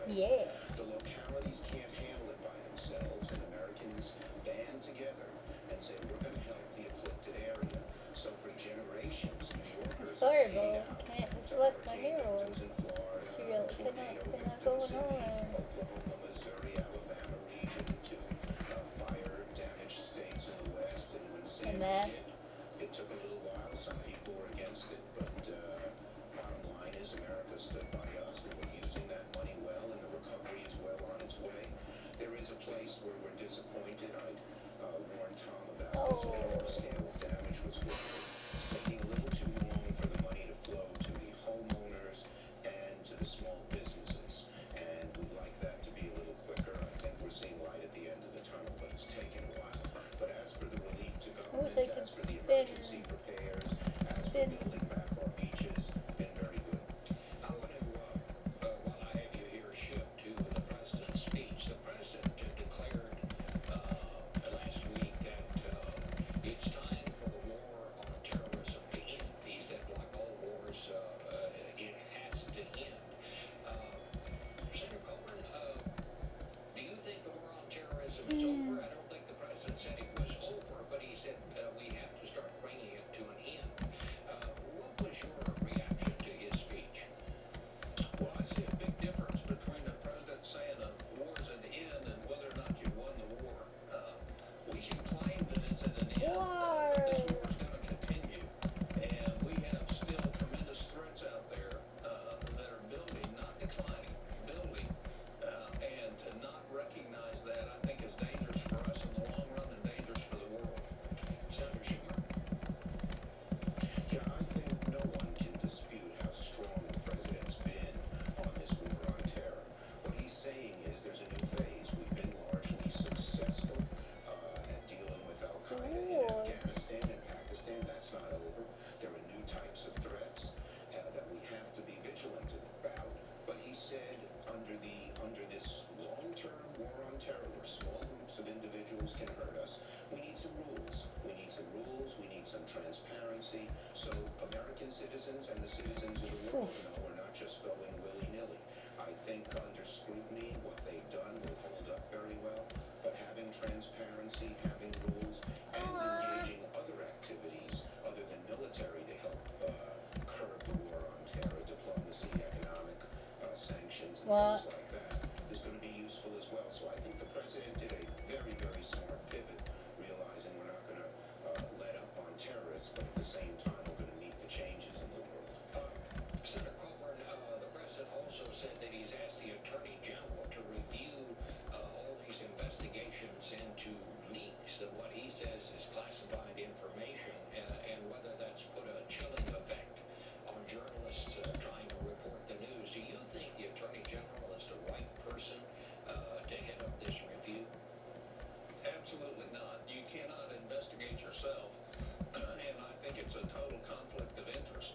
Yeah. The localities can't handle it by themselves, and Americans band together and say, we're going to help the afflicted area. So for generations, New It's Yorkers have paid horrible. out Can't to reflect my hurricane hero. victims in Florida, She really tornado cannot go victims in the nowhere. Oklahoma, Missouri, Alabama region, to fire-damaged states in the West. And when And Sandy that. hit, it took a little while. Some people were against it, but bottom line is America stood by us, and we're using that money well, and the recovery is well on its way. There is a place where we're disappointed. I warned Tom about this. A bit more Oh. scale of damage was working. It's taking a little too long for the money to flow to the homeowners and to the small businesses, and we'd like that to be a little quicker. I think we're seeing light at the end of the tunnel, but it's taken a while. But as for the relief to I wish government, I could as for the spin. emergency repairs, as for Spin. building back our beaches, been very good. I want to, while I have you here, shift to the president's speech. The president declared last week that it's time for the war on terrorism to end. He said, like all wars, it has to end. Senator Coburn, do you think the war on terrorism is over? I don't think the president said it was over, but he said we have to start bringing it to an end. What was your reaction to his speech? Well, I see a big difference between the president saying a war's at an end and whether or not you won the war. We can claim that it's at an end, War. but this war is going to continue. And we have still tremendous threats out there that are building, not declining, building. And to not recognize that, I think, is dangerous for us in the long run and dangerous for the world. Senator Schumer? Yeah, I think no one can dispute how strong the president's been on this war on terror. What he's saying is there's a new phase. We've been largely successful at dealing with Al-Qaeda in Ooh. Afghanistan and Pakistan. That's not over. There are new types of threats that we have to be vigilant about. But he said under this long-term war on terror, where small groups of individuals can hurt us, we need some rules. We need some rules. We need some transparency. So American citizens and the citizens of the world Oof. know we're not just going willy-nilly. I think under scrutiny, what they've done will hold up very well. But having transparency, having rules, and engaging other activities other than military to help curb the war on terror, diplomacy, economic sanctions, and What? things like that, is going to be useful as well. So I think the president did a very, very smart pivot, realizing we're not going to let up on terrorists, but at the same time, we're going to meet the changes in the world. Senator Coburn, the president also said that he's asked the Attorney General to review all these investigations into leaks of what he says is classified information, and whether that's put a chilling effect on journalists trying to report the news. Do you think the Attorney General is the right person to head up this review? Absolutely not. You cannot investigate yourself, and I think it's a total conflict of interest.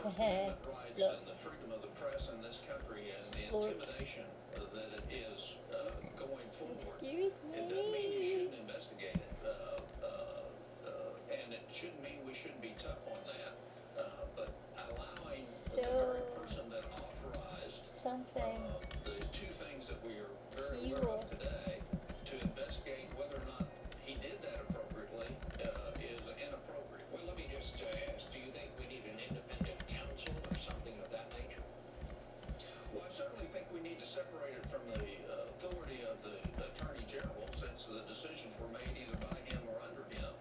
First Amendment rights and the freedom of the press in this country and the intimidation that it is going forward. Excuse It doesn't mean you me. shouldn't investigate it, and it shouldn't mean we shouldn't be tough on that. But allowing the very person that authorized Something. the two things that we are very Fuel. aware of today to investigate whether or not he did that appropriately is inappropriate. Well, let me just ask, do you think we need an independent counsel or something of that nature? Well, I certainly think we need to separate it from the authority of the Attorney General, since the decisions were made either by him or under him.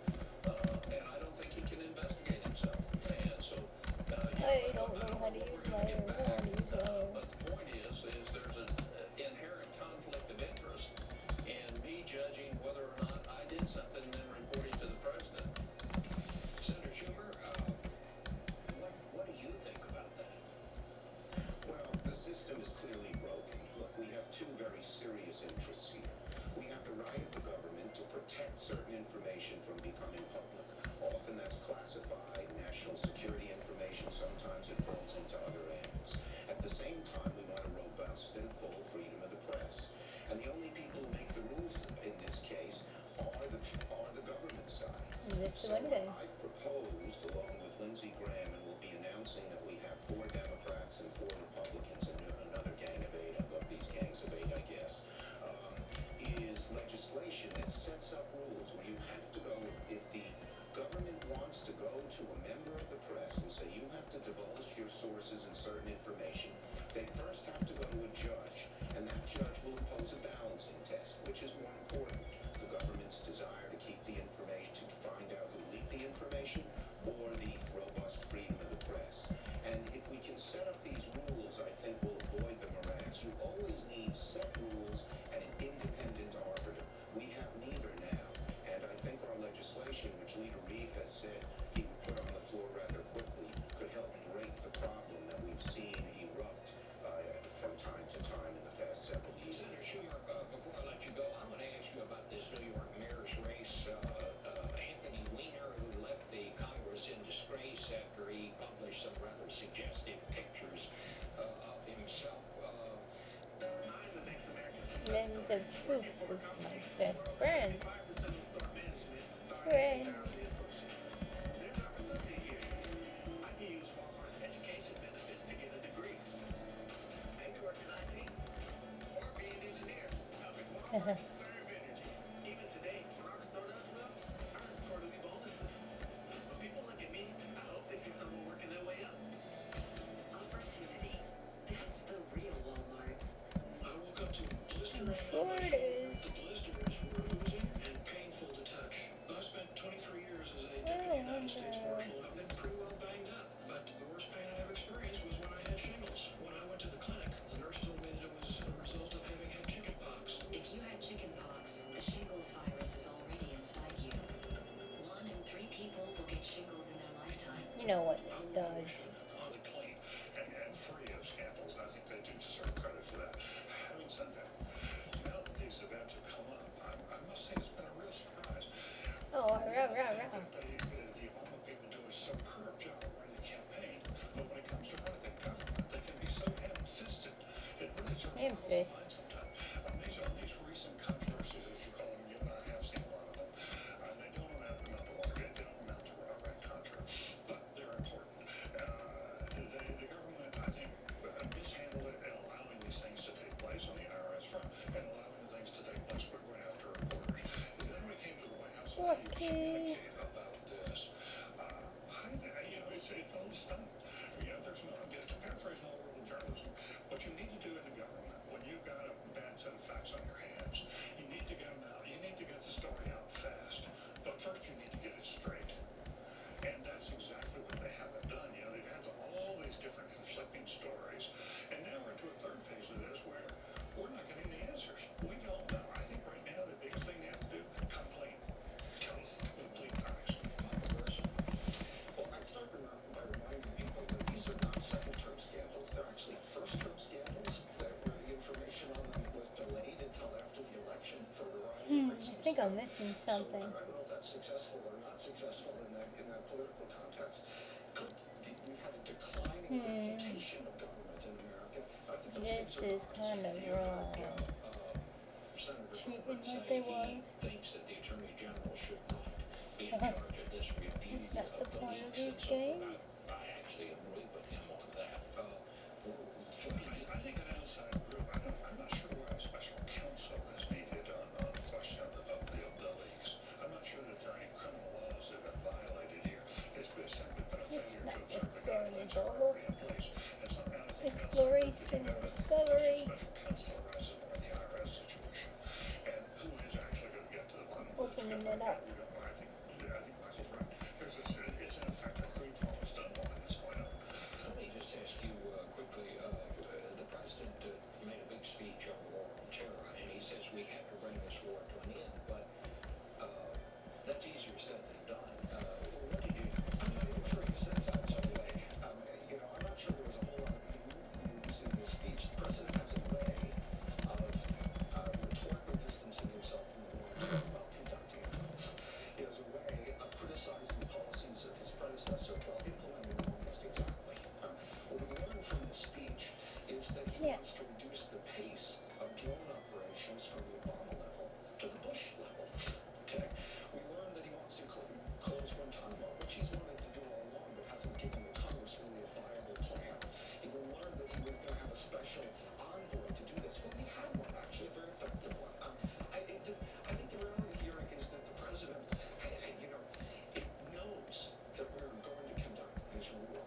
And I don't think he can investigate himself. And so, I don't know how to what use we're going to get my back. own. But the point is there's an inherent conflict of interest in me judging whether or not I did something and then reporting to the president. Senator Schumer, what do you think about that? Well, the system is clearly broken. Look, we have two very serious interests here. We have the right of the government to protect certain information from becoming public. Often that's classified national security information. Sometimes it falls into other hands. At the same time, we want a robust and full freedom of the press. And the only people who make the rules in this case are the government side. This So Monday. I proposed, along with Lindsey Graham, and we'll be announcing that we have 4 Democrats and 4 Republicans and another gang of say you have to divulge your sources and certain information, they first have to go to a judge, and that judge will impose a balancing test. Which is more important? The government's desire to keep the information, to find out who leaked the information, or the robust freedom of the press? And if we can set up these rules, I think we'll avoid the morass. You always need set rules and an independent arbiter. We have neither now. And I think our legislation, which Leader Reid has said he would put on the floor rather quickly, could help break the problem that we've seen erupt from time to time in the past several years. Senator Schumer, before I let you go, I want to ask you about this New York mayor's race. Anthony Weiner, who left the Congress in disgrace after he published some rather suggestive pictures of himself. Lens of Truth is my best friend. Friend. Even today, when our store does well, I earn quarterly bonuses. When people look at me, I hope they see someone working their way up. Opportunity. That's the real Walmart. I woke up to blistering I'm on sure my it shoulder. is. The blisters were oozing and painful to touch. I spent 23 years as a deputy United States Marshal. I've been pretty well banged up, but the worst pain I ever experienced was when I had shingles. When I went to the clinic, the nurse told me that it was a result of having had chicken pox. If you had chickenpox, the shingles virus is already inside you. 1 in 3 people will get shingles in their lifetime. You know what this does. On the clean and free of scandals. I think they do deserve credit for that. Having said that, now that these events have come up, I must say it's been a real surprise. Oh, rah, rah, I rah. think that the Obama people do a superb job of running the campaign, but when it comes to running the government, they can be so ham-fisted. It really sort of boggles the mind Ham-fists. sometimes. These recent controversies, as you call them, you and I have seen a lot of them. They don't amount to Watergate, they don't amount to Iran-Contra, but they're important. The government, I think, mishandled it in allowing these things to take place on the IRS front and allowing things to take place right after reporters. Then we came to the White House and how you communicate about this. It's an old stunt. There's no, to paraphrase an old world of journalism, what you need to do in the government when you've got a bad set of facts on your hands, you need to get them out. You need to get the story out fast. But first you need to get it straight. And that's exactly what they haven't done. They've had all these different conflicting stories. And now we're into a third phase of this where we're not getting the answers. We don't know. I think right now the biggest thing they have to do, come clean. Tell us the complete facts. Well, I'd start by reminding people that these are not second-term scandals. They're actually first-term scandals where the information on them was delayed until after the election for a variety of reasons. I think I'm missing something. So I don't know if that's successful or not successful in that political context. We've had a declining reputation of government in America. I think those This things is are kind of wrong. Treating like they was. Thinks that the Attorney General should not be in charge of this review It's not the of point of leaks these and so forth. games. I actually agree with him on that. I think an outside group, I'm not sure why a special counsel is needed on the question of the leaks. I'm not sure that there are any criminal laws that have been violated here. It's simply been a It's failure not to observe the guidelines experimental. already in place. And something I think Exploration and discovery. special counsel arises more in the IRS situation. And who is actually going to get to the bottom of this? Opening it up. We don't know. I think Michael's right. Because it's in effect a crude form of Stonewall at this point. Let me just ask you quickly, the president made a big speech on war on terror, and he says we have to bring this war to an end, but that's easier said than done. What did you... I'm not even sure he said that, by the way. I'm not sure there was a whole lot of news in his speech. The president has a way of rhetorically distancing himself from the war while conducting it. He has a way of criticizing the policies of his predecessor while implementing them almost exactly. What we learn from this speech is that he wants to reduce the pace of drone operations from the Obama level to the Bush level. Okay? We learned that he wants to close Guantanamo, which he's wanted to do all along, but hasn't given the Congress really a viable plan. He learned that he was going to have a special envoy to do this. Well, we had one, actually, a very effective one. I think the reality here is that the president, it knows that we're going to conduct this war.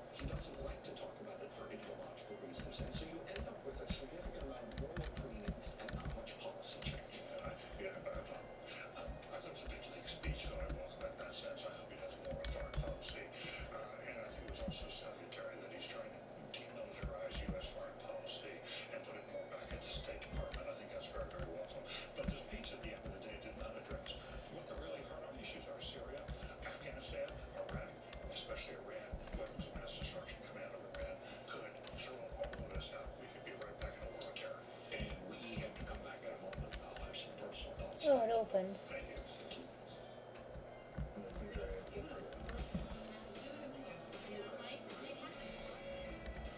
reasons, and so you end up with a significant amount of moral cleaning and not much policy change. I thought it was a big league speech, so I welcome it in that sense. I hope he does more on foreign policy. And I think it was also salutary that he's trying to demilitarize U.S. foreign policy and put it more back into the State Department. I think that's very, very welcome. But this speech at the end of the day did not address what the really hard-on issues are: Syria, Afghanistan, Iraq, especially Iran. Weapons of mass destruction coming out of Iran could throw all of us out. We could be right back in a war of terror. And we have to come back in a moment. I'll have some personal thoughts. Oh, it opened. Thank you.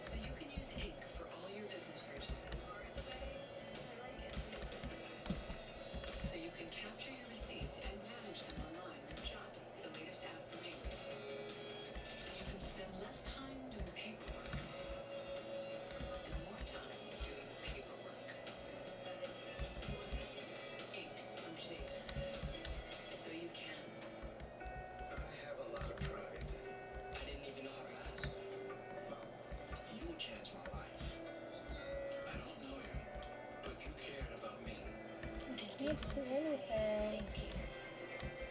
So you can use ink for all your business purchases. So you can capture your receipts and manage them online with Jot, the latest app from ink. So you can spend less time doing paperwork and more time doing paperwork. Ink from Chase. So you can. I have a lot of pride. I didn't even know how to ask. Well, you changed my life. I don't know you, but you cared about me. Can't see anything.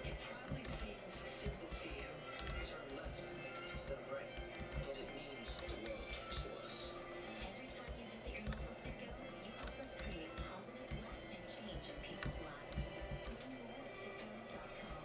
It probably seems simple to you. Turn left instead of right. But it means the world to us. Every time you visit your local Citgo, you help us create positive, lasting change in people's lives. Learn more at Citgo.com.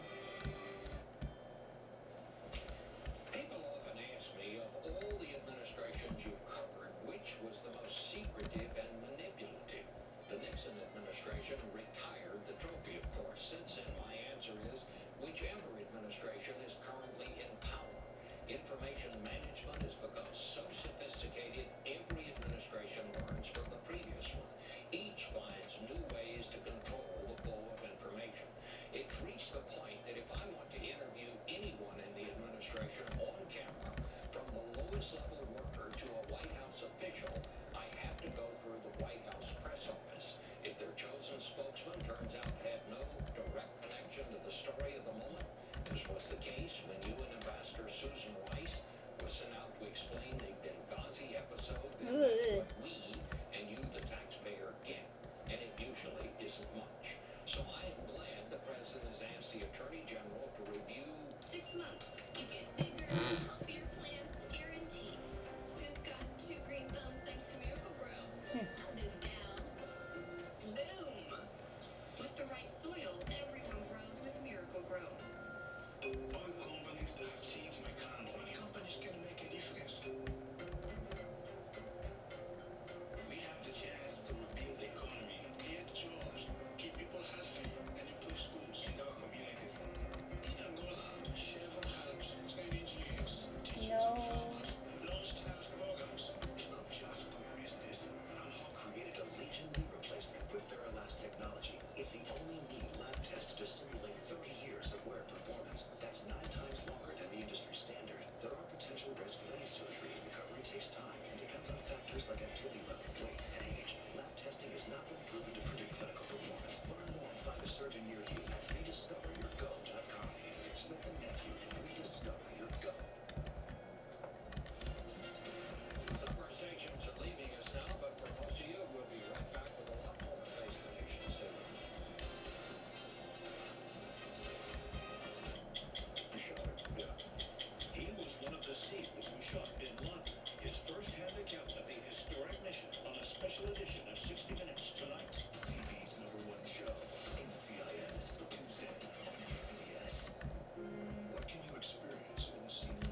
People often ask me, of all the administrations you've covered, which was the most secretive and manipulative? The Nixon administration retired the trophy, of course. Since then, my answer is whichever administration is currently in power. Information management has become so sophisticated, every administration learns from the previous one. Each finds new ways to control the flow of information. It's reached the point that if I want to interview anyone in the administration on camera, from the lowest level worker to a White House official, I have to go through the White House press office. If their chosen spokesman turns out to have no direct connection to the story of the moment, as was the case when you and Ambassador Susan Rice were sent out to explain the Benghazi episode, then that's what we and you, the taxpayer, get. And it usually isn't much. So I am glad the president has asked the Attorney General to review 6 months. You get bigger, healthier plants guaranteed. Who's got 2 green thumbs thanks to Miracle Grow? I'll this down. Boom! With the right soil, everyone grows with Miracle Grow. All companies that have changed my country, companies can make a difference. We have the chance to rebuild the economy, create jobs, keep people healthy, and improve schools in our communities. In Angola, Chevron helps train engineers, teachers, and farmers, launched health programs. It's not just good business. AHA created a Legion knee replacement with Theralast technology. It's the only knee lab tested to simulate 30 years of wear performance. That's 9 times longer than the industry standard. There are potential risks with any surgery. Recovery takes time and depends on factors like activity level, weight, and age. Lab testing has not been proven to predict clinical performance. Learn more and find a surgeon near you at rediscoveryourgo.com. Smith & Nephew, rediscover your go. some of our stations are leaving us now, but for most of you, we'll be right back with a lot more Face the Nation soon. You shot him? Yeah. He was one of the SEALs who shot bin Laden. His first-hand account of the historic mission on a special edition of 60 Minutes tonight. TV's #1 show, NCIS, Tuesday on CBS. What can you experience in the scene?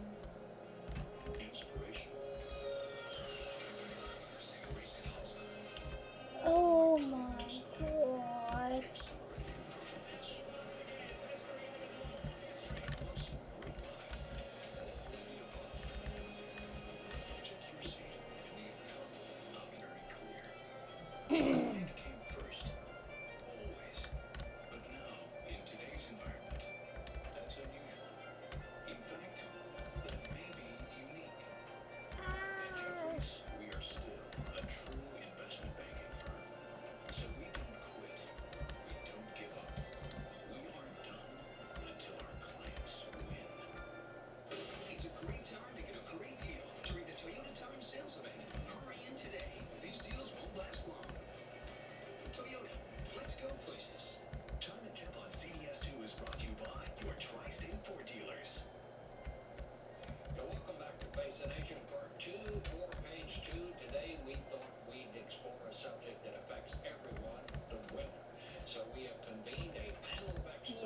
Inspiration. Great power. Oh my god. Exhilarating performance. What's great mind? All of the above. Take your seat in the incomparable ordinary career. It came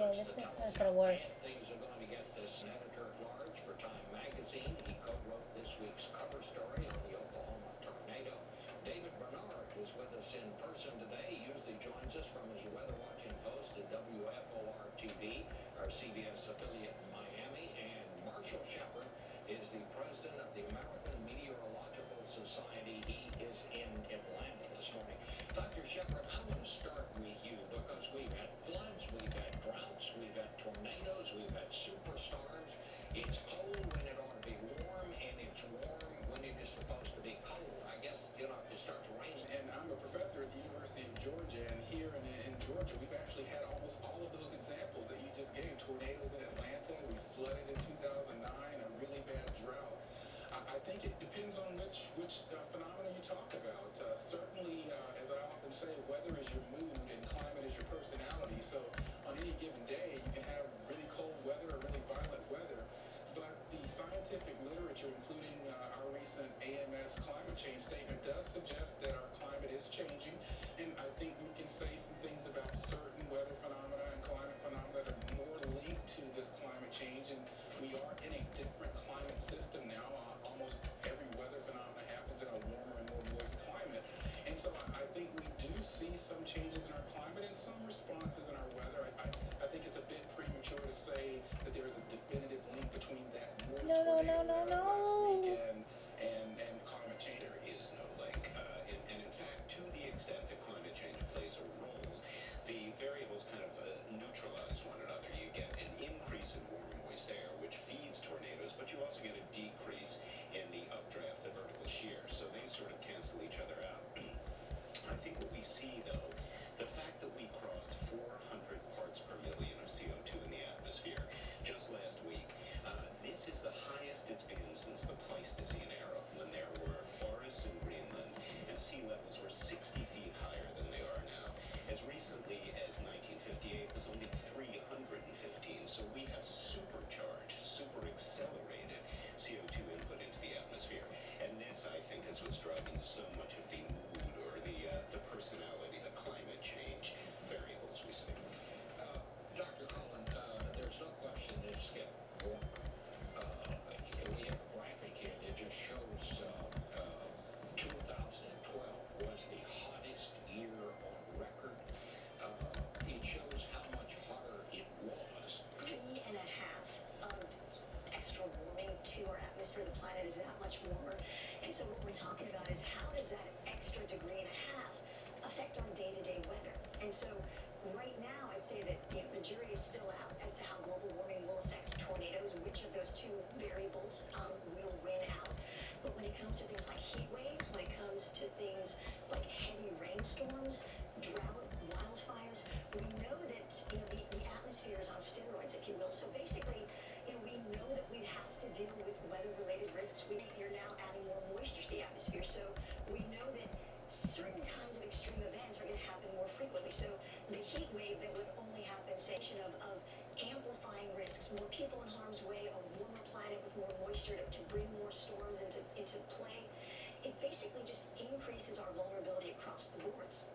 Yeah, first, this the is top not gonna how work. bad things are going to get. This editor-at-large for Time Magazine, he co-wrote this week's cover story on the Oklahoma tornado. David Bernard is with us in person today. He usually joins us from his weather-watching post at WFOR-TV, our CBS affiliate in Miami. And Marshall Shepard is the president of the American Meteorological Society. He is in Atlanta this morning. Dr. Shepard, I want to start with you because we've had floods, we've had droughts, we've had tornadoes, we've had superstorms. It's cold when it ought to be warm, and it's warm when it is supposed to be cold. I guess, if it starts raining. And I'm a professor at the University of Georgia, and here in Georgia, we've actually had almost all of those examples that you just gave. Tornadoes in Atlanta, we flooded in 2009, a really bad drought. I think it depends on which phenomena you talk about. Certainly, as I often say, weather is your mood and climate is your personality. So on any given day, you can have really cold weather or really violent weather. But the scientific literature, including our recent AMS climate change statement, does suggest that our climate is changing. And I think we can say some things about certain weather phenomena and climate phenomena that are more linked to this climate change. And we are in a different climate system now. Almost every weather phenomena happens in a warmer and more moist climate. And so I think we do see some changes in our climate and some responses in our weather. I think it's a bit premature to say that there is a definitive link between that more tornado last week and climate change. There is no link. And in fact, to the extent that climate change plays a role, the variables kind of neutralize one another. You get an increase in warm and moist air, which feeds tornadoes, but you also get a decrease in the updraft, the vertical shear. So they sort of cancel each other out. I think what we see, though, the fact that we crossed 400 parts per million of CO2 in the atmosphere just last week, this is the highest it's been since the Pleistocene era, when there were forests in Greenland and sea levels were 60 feet higher than they are now. As recently as 1958, it was only 315. So we have supercharged, super accelerated CO2 input into the atmosphere. And this, I think, is what's driving so much of the mood or the personality, the climate change variables we see. Dr. Cullen, there's no question that it's getting warmer. We have a graphic here that just shows 2012 was the hottest year on record. It shows how much hotter it was. 3.5 of extra warming to our atmosphere. The planet is that much warmer. And so what we're talking about is how does that extra 1.5 degrees affect our day-to-day weather? And so right now, I'd say that the jury is still out as to how global warming will affect tornadoes, which of those two variables will win out. But when it comes to things like heat waves, when it comes to things like heavy rainstorms, drought, wildfires, we know that the atmosphere is on steroids, if you will. So basically, we know that we have to deal with weather-related risks. You're now adding more moisture to the atmosphere, so we know that certain kinds of extreme events are going to happen more frequently. So the heat wave that would only happen, of amplifying risks, more people in harm's way, a warmer planet with more moisture to bring more storms into play, it basically just increases our vulnerability across the boards.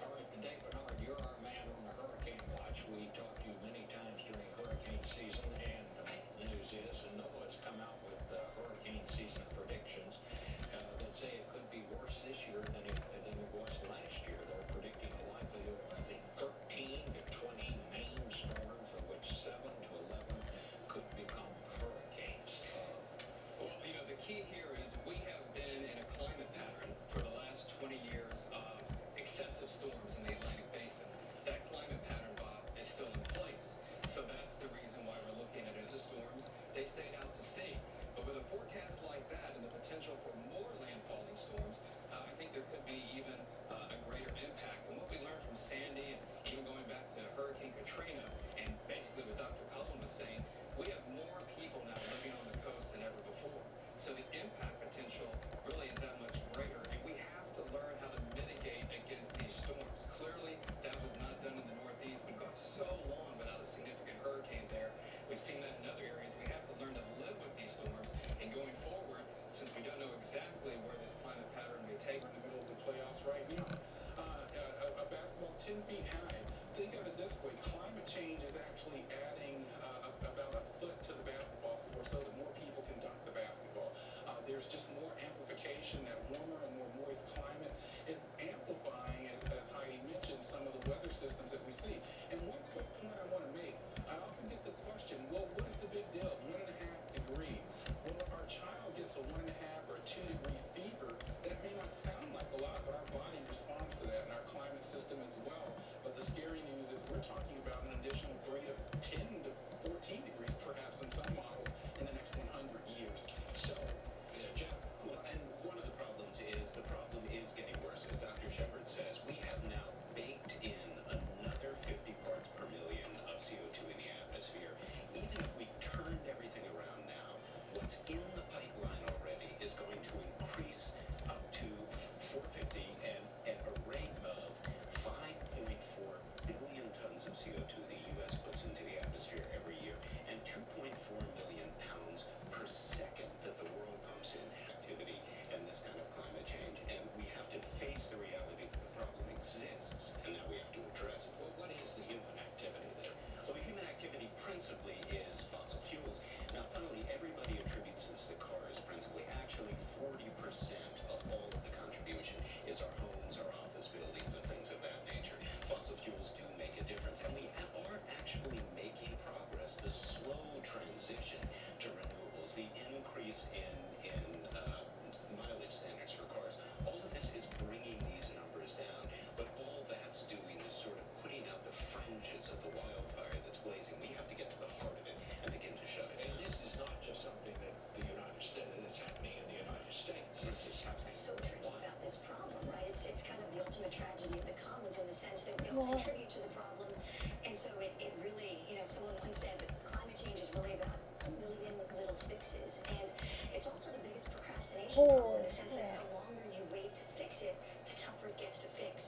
All right, Dave Bernard, you're our man on the hurricane watch. We talked to you many times during hurricane season, and the news is, and NOAA has come out with hurricane season predictions that say it could be worse this year than it was last year. They're predicting a likelihood of, I think, 13 to 20 main storms, of which 7 to 11 could become hurricanes. Well, the key here is we have been in a climate pattern for the last 20 years of excessive storms in the Atlantic Basin. That climate pattern, Bob, is still in place. So that's the reason why we're looking at other storms. They stayed out to sea. But with a forecast like that and the potential for more landfalling storms, I think there could be even a greater impact. And what we learned from Sandy and even going back to Hurricane Katrina, and basically what Dr. Cullen was saying, we have more people now living on the coast than ever before. So the impact potential really is that much greater, and we have to learn how to mitigate against these storms. Clearly, that was not done in the Northeast. We've gone so long without a significant hurricane there. We've seen that in other areas. We have to learn to live with these storms, and going forward, since we don't know exactly where this climate pattern may take. We're in the middle of the playoffs right now. A basketball 10 feet high think of it this way. Climate change is actually adding about a foot to the basketball floor so that more people can dunk the basketball. There's just more amplification. That warmer and more moist climate is amplifying, as Heidi mentioned, some of the weather systems that we see. And one quick point I want to make, I often get the question, well, what is the big deal? 1.5 degree. Well, if our child gets a 1.5 or a 2 degree fever, that may not sound like a lot, but our body responds to that and our climate system as well. But the scary news is we're talking about an additional 3 to 10 to 14 degrees, perhaps in some models, in the next 100 years. So, Jeff, well, and one of the problems is getting worse. As Dr. Shepard says, we have now baked in another 50 parts per million of CO2 in the atmosphere. Even if we turned everything around now, what's in the pipeline already is going to increase up to 450 and at a rate of 5.4 billion tons of CO2 the U.S. puts into the atmosphere every year, and 2.4 million pounds per second that the world pumps in activity and this kind of climate change. And we have to face the reality that the problem exists, and now we have to address it. Well, what is the human activity there? Well, the human activity principally is fossil fuels. Now, funnily, everybody attributes this to cars principally. Actually, 40% of all of the contribution is our homes, our office buildings, and things of that nature. Fossil fuels do make a difference, and we are actually making progress. The slow transition to renewables, the increase in mileage standards for cars, all of this is bringing these numbers down. But all that's doing is sort of putting out the fringes of the wildfire that's blazing. We have to get to the heart of it and begin to shut it And down. this is not just something that the United States, that's happening in the United States. This is happening So tricky worldwide. about this problem, right? It's kind of the ultimate tragedy of the commons in the sense that we all Well- contribute to the problem. And so it really, someone once said that climate change is really about a million little fixes. And it's also the biggest procrastination problem in the sense that the longer you wait to fix it, the tougher it gets to fix.